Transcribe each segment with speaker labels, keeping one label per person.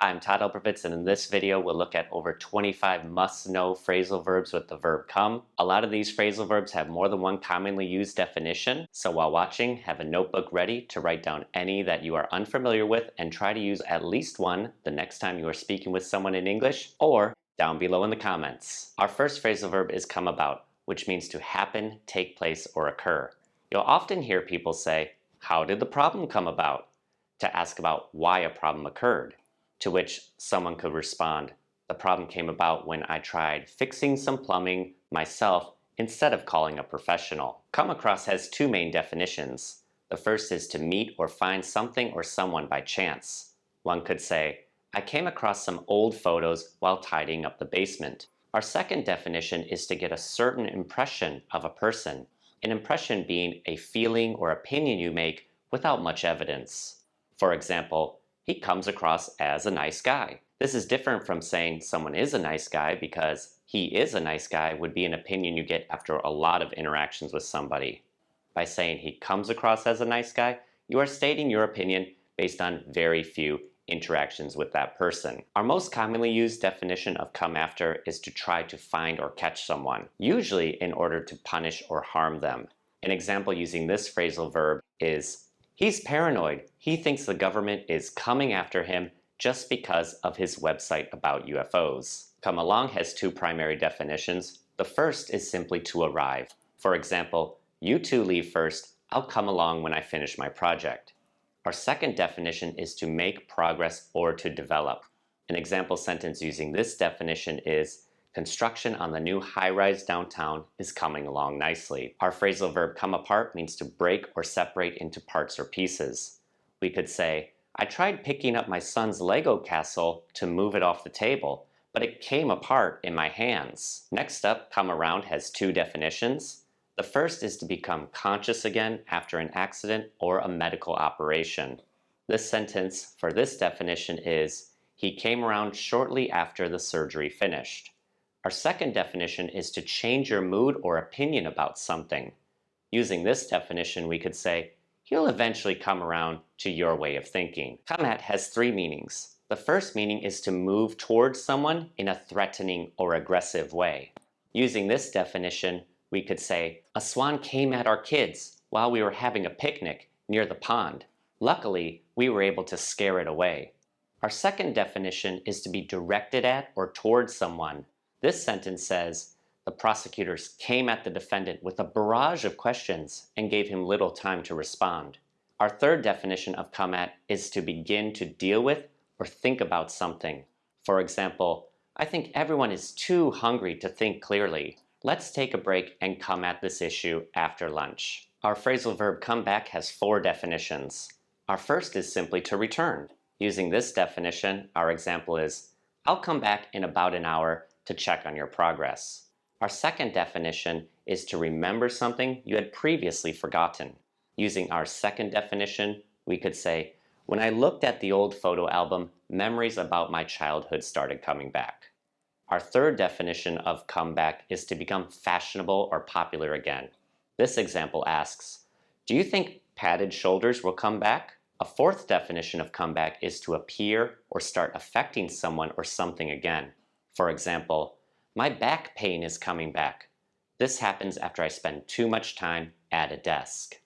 Speaker 1: I'm Todd Elberfitz, and in this video we'll look at over 25 must-know phrasal verbs with the verb come. A lot of these phrasal verbs have more than one commonly used definition, so while watching, have a notebook ready to write down any that you are unfamiliar with and try to use at least one the next time you are speaking with someone in English, or down below in the comments. Our first phrasal verb is come about, which means to happen, take place, or occur. You'll often hear people say, "How did the problem come about?" to ask about why a problem occurred. To which someone could respond, "The problem came about when I tried fixing some plumbing myself instead of calling a professional." Come across has two main definitions. The first is to meet or find something or someone by chance. One could say, "I came across some old photos while tidying up the basement." Our second definition is to get a certain impression of a person, an impression being a feeling or opinion you make without much evidence. For example, "He comes across as a nice guy." This is different from saying someone is a nice guy, because "he is a nice guy" would be an opinion you get after a lot of interactions with somebody. By saying "he comes across as a nice guy," you are stating your opinion based on very few interactions with that person. Our most commonly used definition of come after is to try to find or catch someone, usually in order to punish or harm them. An example using this phrasal verb is, "He's paranoid. He thinks the government is coming after him just because of his website about UFOs." Come along has two primary definitions. The first is simply to arrive. For example, "You two leave first. I'll come along when I finish my project." Our second definition is to make progress or to develop. An example sentence using this definition is, "Construction on the new high-rise downtown is coming along nicely." Our phrasal verb come apart means to break or separate into parts or pieces. We could say, "I tried picking up my son's Lego castle to move it off the table, but it came apart in my hands." Next up, come around has two definitions. The first is to become conscious again after an accident or a medical operation. This sentence for this definition is, "He came around shortly after the surgery finished." Our second definition is to change your mood or opinion about something. Using this definition, we could say, "He'll eventually come around to your way of thinking." Come at has three meanings. The first meaning is to move towards someone in a threatening or aggressive way. Using this definition, we could say, "A swan came at our kids while we were having a picnic near the pond. Luckily, we were able to scare it away." Our second definition is to be directed at or towards someone. This sentence says, "The prosecutors came at the defendant with a barrage of questions and gave him little time to respond." Our third definition of come at is to begin to deal with or think about something. For example, "I think everyone is too hungry to think clearly. Let's take a break and come at this issue after lunch." Our phrasal verb come back has four definitions. Our first is simply to return. Using this definition, our example is, "I'll come back in about an hour to check on your progress." Our second definition is to remember something you had previously forgotten. Using our second definition, we could say, "When I looked at the old photo album, memories about my childhood started coming back." Our third definition of come back is to become fashionable or popular again. This example asks, "Do you think padded shoulders will come back?" A fourth definition of come back is to appear or start affecting someone or something again. For example, "My back pain is coming back. This happens after I spend too much time at a desk."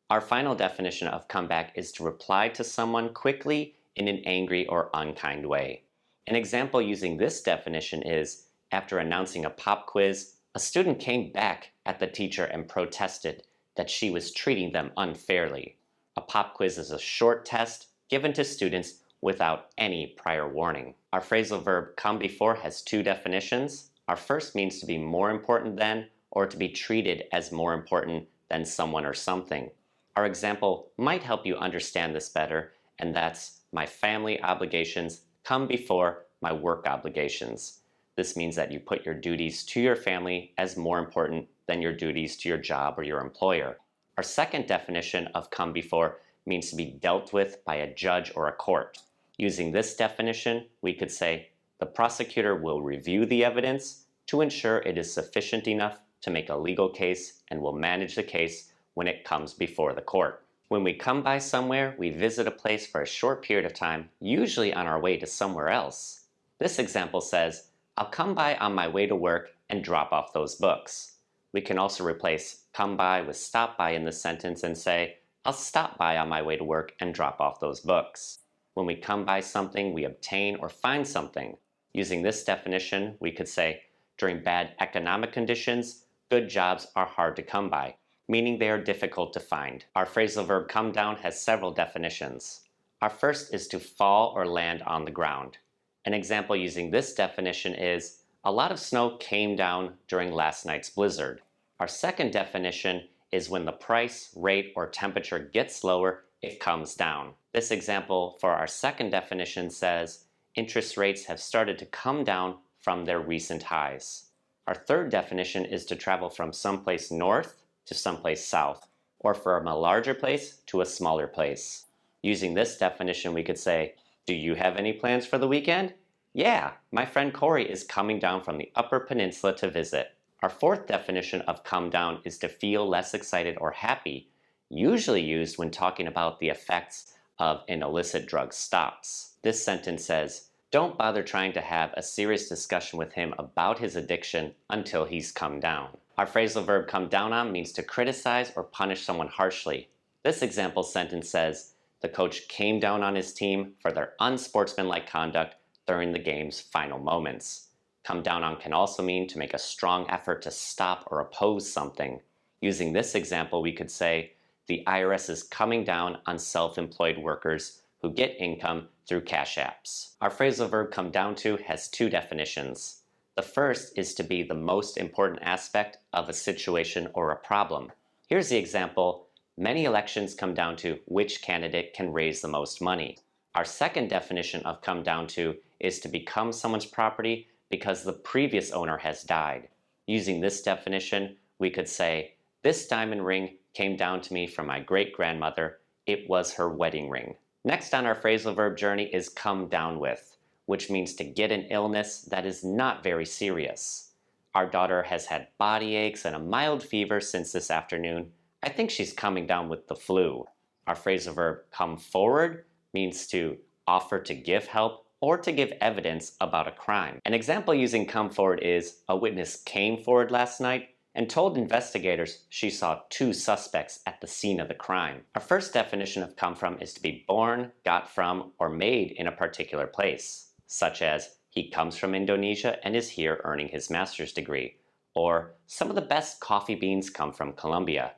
Speaker 1: Our final definition of come back is to reply to someone quickly in an angry or unkind way. An example using this definition is, after announcing a pop quiz, a student came back at the teacher and protested that she was treating them unfairly. A pop quiz is a short test given to students without any prior warning. Our phrasal verb come before has two definitions. Our first means to be more important than, or to be treated as more important than someone or something. Our example might help you understand this better, and that's, "My family obligations come before my work obligations." This means that you put your duties to your family as more important than your duties to your job or your employer. Our second definition of come before means to be dealt with by a judge or a court. Using this definition, we could say, "The prosecutor will review the evidence to ensure it is sufficient enough to make a legal case and will manage the case when it comes before the court." When we come by somewhere, we visit a place for a short period of time, usually on our way to somewhere else. This example says, I'll come by on my way to work and drop off those books. We can also replace come by with stop by in this sentence and say, I'll stop by on my way to work and drop off those books. When we come by something, we obtain or find something. Using this definition, we could say, during bad economic conditions, good jobs are hard to come by, meaning they are difficult to find. Our phrasal verb come down has several definitions. Our first is to fall or land on the ground. An example using this definition is, a lot of snow came down during last night's blizzard. Our second definition is when the price, rate, or temperature gets lower, it comes down. This example for our second definition says, interest rates have started to come down from their recent highs. Our third definition is to travel from someplace north to someplace south, or from a larger place to a smaller place. Using this definition, we could say, do you have any plans for the weekend? Yeah, my friend Corey is coming down from the Upper Peninsula to visit. Our fourth definition of come down is to feel less excited or happy, usually used when talking about the effects of an illicit drug stops. This sentence says, don't bother trying to have a serious discussion with him about his addiction until he's come down. Our phrasal verb come down on means to criticize or punish someone harshly. This example sentence says, the coach came down on his team for their unsportsmanlike conduct during the game's final moments. Come down on can also mean to make a strong effort to stop or oppose something. Using this example, we could say, the IRS is coming down on self-employed workers who get income through cash apps. Our phrasal verb come down to has two definitions. The first is to be the most important aspect of a situation or a problem. Here's the example. Many elections come down to which candidate can raise the most money. Our second definition of come down to is to become someone's property because the previous owner has died. Using this definition, we could say, this diamond ring came down to me from my great-grandmother. It was her wedding ring. Next on our phrasal verb journey is come down with, which means to get an illness that is not very serious. Our daughter has had body aches and a mild fever since this afternoon. I think she's coming down with the flu. Our phrasal verb come forward means to offer to give help or to give evidence about a crime. An example using come forward is, a witness came forward last night and told investigators she saw two suspects at the scene of the crime. Our first definition of come from is to be born, got from, or made in a particular place, such as, he comes from Indonesia and is here earning his master's degree, or some of the best coffee beans come from Colombia.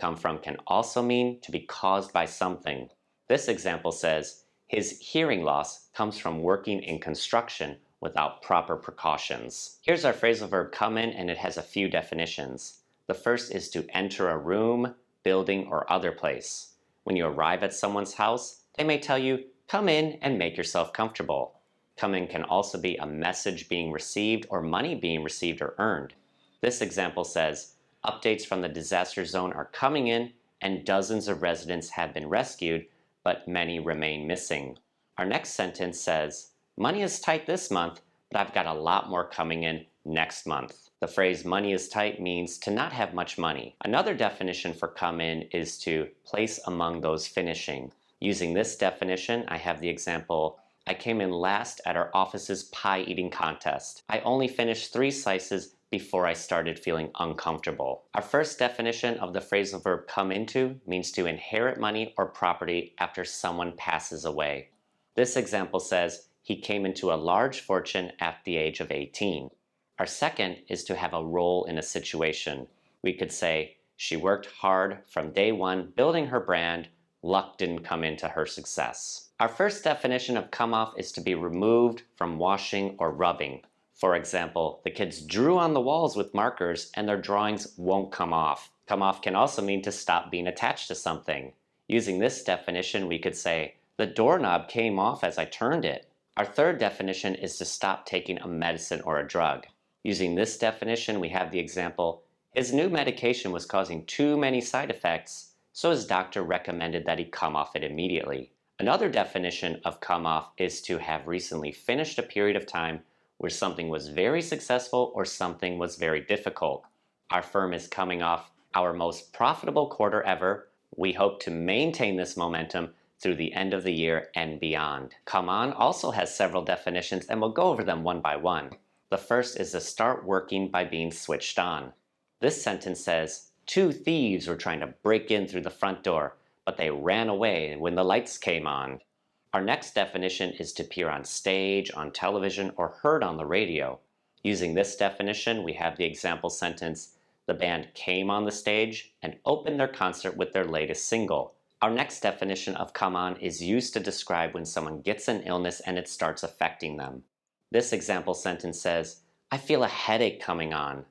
Speaker 1: Come from can also mean to be caused by something. This example says, his hearing loss comes from working in construction without proper precautions. Here's our phrasal verb come in, and it has a few definitions. The first is to enter a room, building, or other place. When you arrive at someone's house, they may tell you, come in and make yourself comfortable. Come in can also be a message being received or money being received or earned. This example says, updates from the disaster zone are coming in and dozens of residents have been rescued, but many remain missing. Our next sentence says, money is tight this month, but I've got a lot more coming in next month. The phrase money is tight means to not have much money. Another definition for come in is to place among those finishing. Using this definition, I have the example, I came in last at our office's pie eating contest. I only finished 3 slices before I started feeling uncomfortable. Our first definition of the phrasal verb come into means to inherit money or property after someone passes away. This example says, he came into a large fortune at the age of 18. Our second is to have a role in a situation. We could say, she worked hard from day one building her brand. Luck didn't come into her success. Our first definition of come off is to be removed from washing or rubbing. For example, the kids drew on the walls with markers and their drawings won't come off. Come off can also mean to stop being attached to something. Using this definition, we could say, the doorknob came off as I turned it. Our third definition is to stop taking a medicine or a drug. Using this definition, we have the example, his new medication was causing too many side effects, so his doctor recommended that he come off it immediately. Another definition of come off is to have recently finished a period of time where something was very successful or something was very difficult. Our firm is coming off our most profitable quarter ever, We hope to maintain this momentum through the end of the year and beyond. Come on also has several definitions, and we'll go over them one by one. The first is to start working by being switched on. This sentence says, two thieves were trying to break in through the front door, but they ran away when the lights came on. Our next definition is to appear on stage, on television, or heard on the radio. Using this definition, we have the example sentence, the band came on the stage and opened their concert with their latest single. Our next definition of come on is used to describe when someone gets an illness and it starts affecting them. This example sentence says, I feel a headache coming on.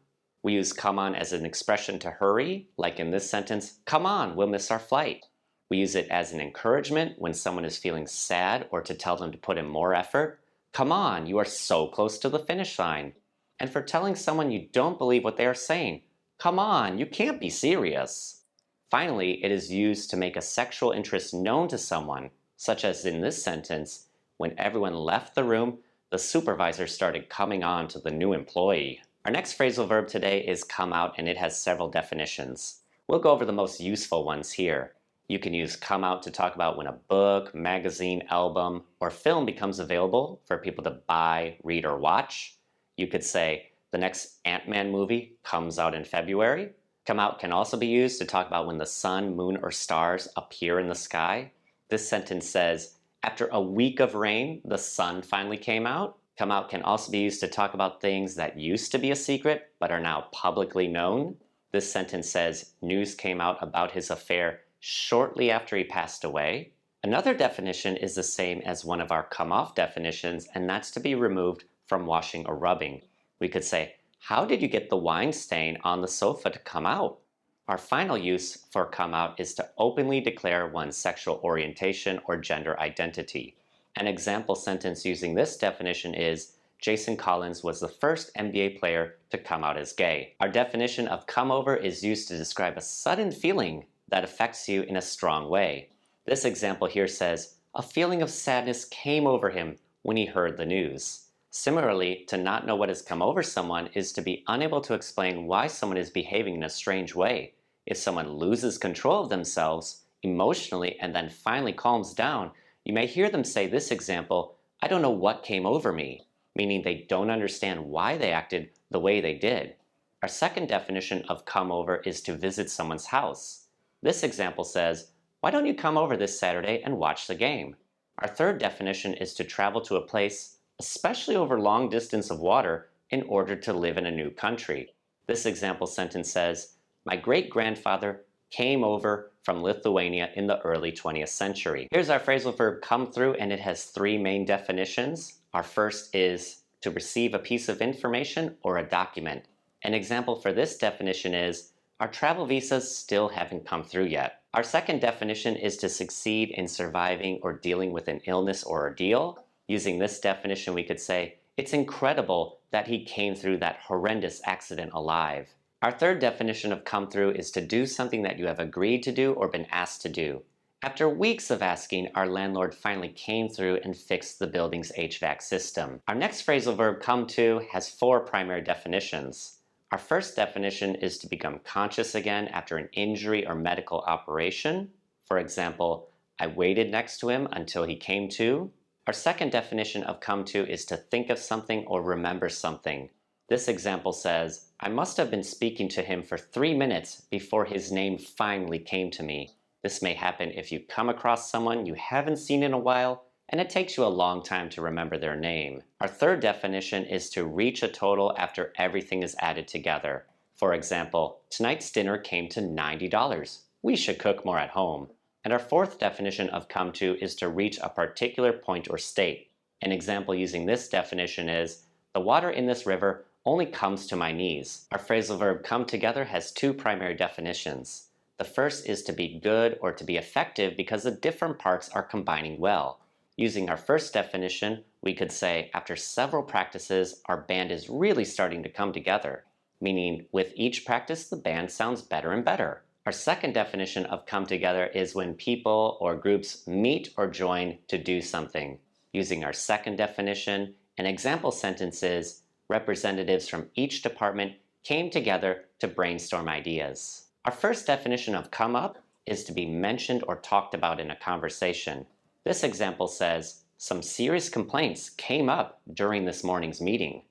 Speaker 1: We use come on as an expression to hurry, like in this sentence, come on, we'll miss our flight. We use it as an encouragement when someone is feeling sad or to tell them to put in more effort. Come on, you are so close to the finish line. And for telling someone you don't believe what they are saying, come on, you can't be serious. Finally, it is used to make a sexual interest known to someone, such as in this sentence, when everyone left the room, the supervisor started coming on to the new employee. Our next phrasal verb today is come out, and it has several definitions. We'll go over the most useful ones here. You can use come out to talk about when a book, magazine, album, or film becomes available for people to buy, read, or watch. You could say the next Ant-Man movie comes out in February. Come out can also be used to talk about when the sun, moon, or stars appear in the sky. This sentence says, after a week of rain, the sun finally came out. Come out can also be used to talk about things that used to be a secret but are now publicly known. This sentence says, news came out about his affair shortly after he passed away. Another definition is the same as one of our come off definitions, and that's to be removed from washing or rubbing. We could say, how did you get the wine stain on the sofa to come out? Our final use for come out is to openly declare one's sexual orientation or gender identity. An example sentence using this definition is, Jason Collins was the first NBA player to come out as gay. Our definition of come over is used to describe a sudden feeling that affects you in a strong way. This example here says, a feeling of sadness came over him when he heard the news. Similarly, to not know what has come over someone is to be unable to explain why someone is behaving in a strange way. If someone loses control of themselves emotionally and then finally calms down, you may hear them say this example, I don't know what came over me, meaning they don't understand why they acted the way they did. Our second definition of come over is to visit someone's house. This example says, why don't you come over this Saturday and watch the game? Our third definition is to travel to a place, especially over long distance of water, in order to live in a new country. This example sentence says, my great-grandfather came over from Lithuania in the early 20th century. Here's our phrasal verb come through, and it has three main definitions. Our first is to receive a piece of information or a document. An example for this definition is, our travel visas still haven't come through yet. Our second definition is to succeed in surviving or dealing with an illness or ordeal. Using this definition, we could say, it's incredible that he came through that horrendous accident alive. Our third definition of come through is to do something that you have agreed to do or been asked to do. After weeks of asking, our landlord finally came through and fixed the building's HVAC system. Our next phrasal verb come to has four primary definitions. Our first definition is to become conscious again after an injury or medical operation. For example, I waited next to him until he came to. Our second definition of come to is to think of something or remember something. This example says, I must have been speaking to him for 3 minutes before his name finally came to me. This may happen if you come across someone you haven't seen in a while and it takes you a long time to remember their name. Our third definition is to reach a total after everything is added together. For example, tonight's dinner came to $90. We should cook more at home. And our fourth definition of come to is to reach a particular point or state. An example using this definition is, the water in this river only comes to my knees. Our phrasal verb come together has two primary definitions. The first is to be good or to be effective because the different parts are combining well. Using our first definition, we could say, after several practices, our band is really starting to come together, meaning with each practice, the band sounds better and better. Our second definition of come together is when people or groups meet or join to do something. Using our second definition, an example sentence is, representatives from each department came together to brainstorm ideas. Our first definition of come up is to be mentioned or talked about in a conversation. This example says, some serious complaints came up during this morning's meeting.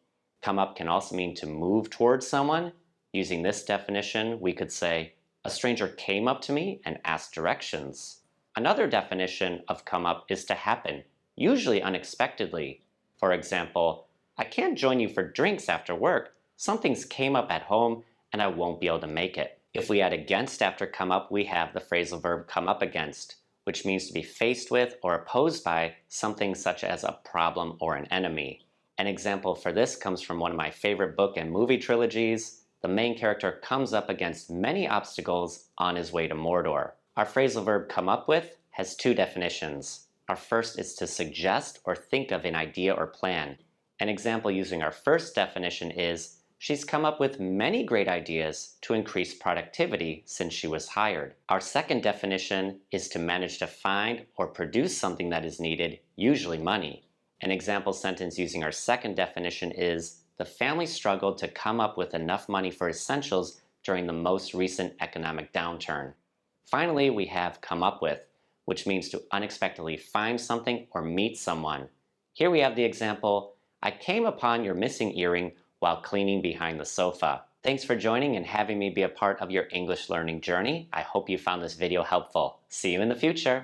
Speaker 1: Come up can also mean to move towards someone. Using this definition, we could say, a stranger came up to me and asked directions. Another definition of come up is to happen, usually unexpectedly. For example, I can't join you for drinks after work. Something's came up at home and I won't be able to make it. If we add against after come up, we have the phrasal verb come up against, which means to be faced with or opposed by something such as a problem or an enemy. An example for this comes from one of my favorite book and movie trilogies. The main character comes up against many obstacles on his way to Mordor. Our phrasal verb come up with has two definitions. Our first is to suggest or think of an idea or plan. An example using our first definition is, she's come up with many great ideas to increase productivity since she was hired. Our second definition is to manage to find or produce something that is needed, usually money. An example sentence using our second definition is, the family struggled to come up with enough money for essentials during the most recent economic downturn. Finally, we have come up with, which means to unexpectedly find something or meet someone. Here we have the example, I came upon your missing earring while cleaning behind the sofa. Thanks for joining and having me be a part of your English learning journey. I hope you found this video helpful. See you in the future.